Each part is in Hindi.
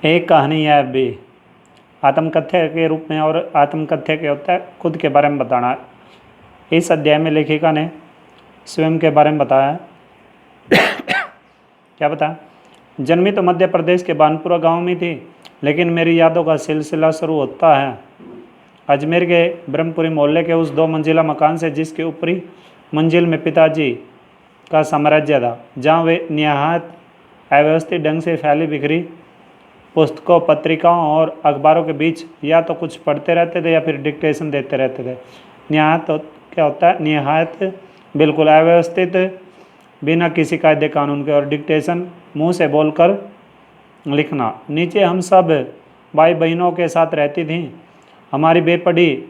एक कहानी है भी आत्मकथ्य के रूप में, और आत्मकथ्य क्या होता है, खुद के बारे में बताना। इस अध्याय में लेखिका ने स्वयं के बारे में बताया है। क्या बताया? जन्मी तो मध्य प्रदेश के बानपुरा गांव में थी, लेकिन मेरी यादों का सिलसिला शुरू होता है अजमेर के ब्रह्मपुरी मोहल्ले के उस 2 मंजिला मकान से, जिसके ऊपरी मंजिल में पिताजी का साम्राज्य था, जहाँ वे निहायत अव्यवस्थित ढंग से फैली बिखरी पुस्तकों, पत्रिकाओं और अखबारों के बीच या तो कुछ पढ़ते रहते थे या फिर डिक्टेशन देते रहते थे। निहायत क्या होता है? निहायत बिल्कुल अव्यवस्थित, बिना किसी कायदे कानून के, और डिक्टेशन मुंह से बोलकर लिखना। नीचे हम सब भाई बहनों के साथ रहती थीं। हमारी बेपड़ी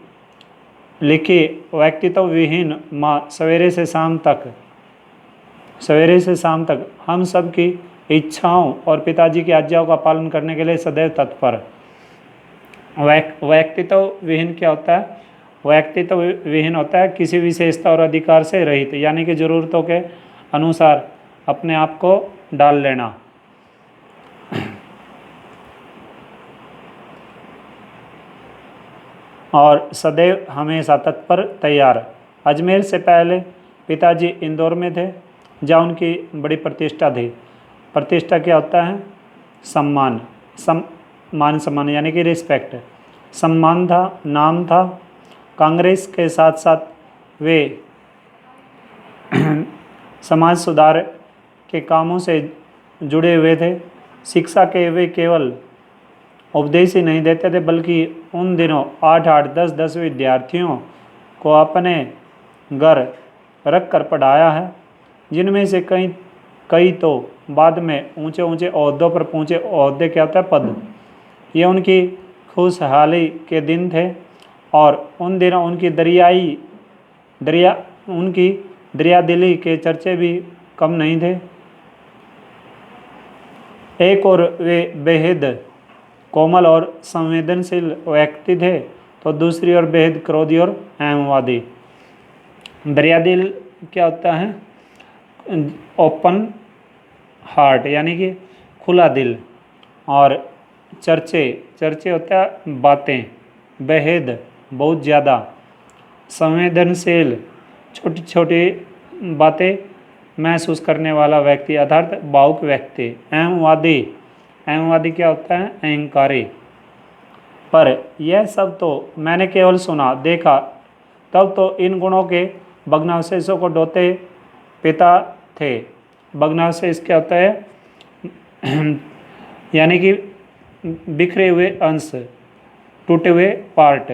लिखी व्यक्तित्व विहीन माँ सवेरे से शाम तक हम सब की इच्छाओं और पिताजी की आज्ञाओं का पालन करने के लिए सदैव तत्पर। व्यक्तित्व विहीन क्या होता है? व्यक्तित्व विहीन होता है किसी विशेषता और अधिकार से रहित, यानी कि ज़रूरतों के अनुसार अपने आप को डाल लेना। और सदैव हमेशा तत्पर, तैयार। अजमेर से पहले पिताजी इंदौर में थे, जहाँ उनकी बड़ी प्रतिष्ठा थी। प्रतिष्ठा क्या होता है? सम्मान, मान सम्मान यानी कि रिस्पेक्ट, सम्मान था, नाम था। कांग्रेस के साथ साथ वे समाज सुधार के कामों से जुड़े हुए थे। शिक्षा के वे केवल उपदेश ही नहीं देते थे, बल्कि उन दिनों 8-8, 10-10 विद्यार्थियों को अपने घर रख कर पढ़ाया है, जिनमें से कई तो बाद में ऊंचे ऊंचे ओहदों पर पहुँचे। ओहदे क्या होता है? पद। ये उनकी खुशहाली के दिन थे, और उन दिनों उनकी दरिया दिली के चर्चे भी कम नहीं थे। एक और वे बेहद कोमल और संवेदनशील व्यक्ति थे, तो दूसरी ओर बेहद क्रोधी और अहमवादी। दरियादिल क्या होता है? ओपन हार्ट यानी कि खुला दिल। और चर्चे होता है बातें, बेहद बहुत ज़्यादा संवेदनशील, छोटी छोटी बातें महसूस करने वाला व्यक्ति, अर्थात भावुक व्यक्ति। अहमवादी क्या होता है? अहंकारी। पर यह सब तो मैंने केवल सुना, देखा तब तो इन गुणों के भग्नावशेषों को ढोते पिता थे। भग्नावशेष क्या होता है? यानी कि बिखरे हुए अंश, टूटे हुए पार्ट।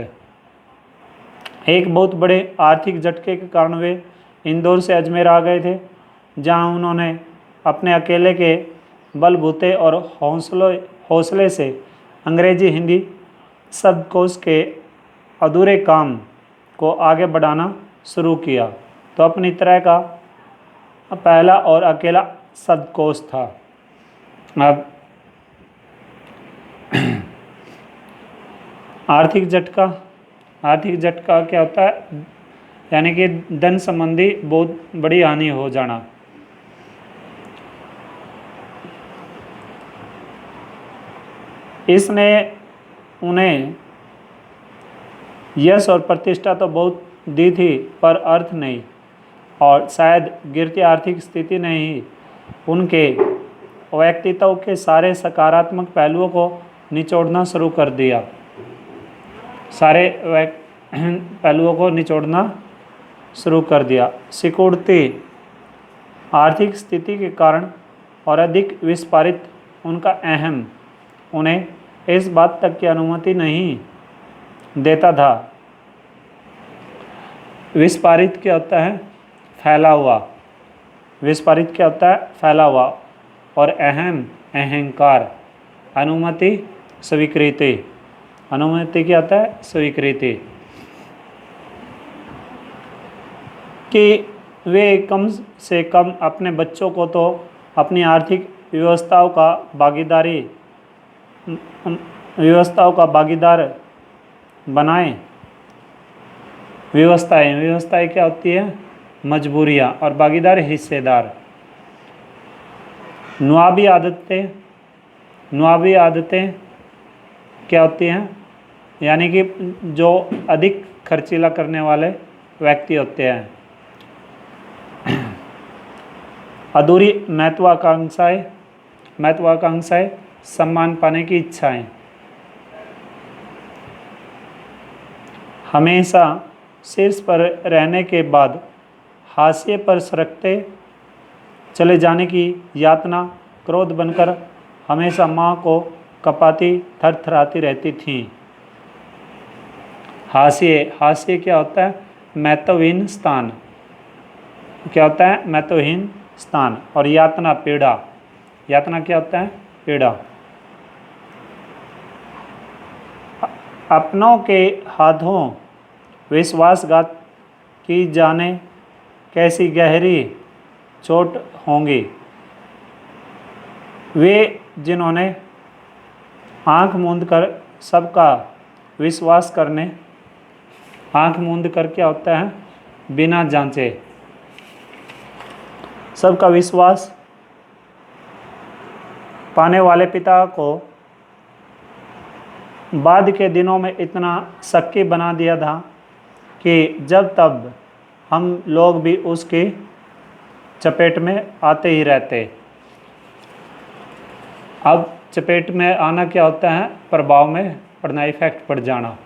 एक बहुत बड़े आर्थिक झटके के कारण वे इंदौर से अजमेर आ गए थे, जहां उन्होंने अपने अकेले के बलबूते और हौसले से अंग्रेजी हिंदी शब्दकोश के अधूरे काम को आगे बढ़ाना शुरू किया। तो अपनी तरह का पहला और अकेला शब्दकोश था। अब आर्थिक झटका क्या होता है? यानी कि धन संबंधी बहुत बड़ी हानि हो जाना। इसने उन्हें यश और प्रतिष्ठा तो बहुत दी थी, पर अर्थ नहीं, और शायद गिरती आर्थिक स्थिति ने ही उनके व्यक्तित्व के सारे सकारात्मक पहलुओं को निचोड़ना शुरू कर दिया। सिकुड़ती आर्थिक स्थिति के कारण और अधिक विस्फारित उनका अहम उन्हें इस बात तक की अनुमति नहीं देता था। विस्फारित क्या होता है? फैला हुआ। और अहंकार। अनुमति क्या होता है? स्वीकृति। कि वे कम से कम अपने बच्चों को तो अपनी आर्थिक व्यवस्थाओं का भागीदार बनाएं। व्यवस्थाएं क्या होती है? मजबूरियाँ, और भागीदार हिस्सेदार। नुआबी आदतें नुआबी आदतें क्या होती हैं, यानी कि जो अधिक खर्चीला करने वाले व्यक्ति होते हैं। अधूरी महत्वाकांक्षाएं, महत्वाकांक्षाएं सम्मान पाने की इच्छाएं। हमेशा शीर्ष पर रहने के बाद हाशिए पर सरकते चले जाने की यातना क्रोध बनकर हमेशा माँ को कपाती थरथराती रहती थी। हाशिए, हाशिए क्या होता है, महत्वहीन स्थान, क्या होता है, महत्वहीन स्थान। और यातना, पीड़ा, यातना क्या होता है, पीड़ा। अपनों के हाथों विश्वासघात की जाने कैसी गहरी चोट होंगी। वे जिन्होंने आंख मूंद कर सबका विश्वास करने, आंख मूंद कर क्या होता है, बिना जांचे सबका विश्वास पाने वाले पिता को बाद के दिनों में इतना शक्की बना दिया था कि जब तब हम लोग भी उसकी चपेट में आते ही रहते। अब चपेट में आना क्या होता है, प्रभाव में पड़ना, इफेक्ट पड़ जाना।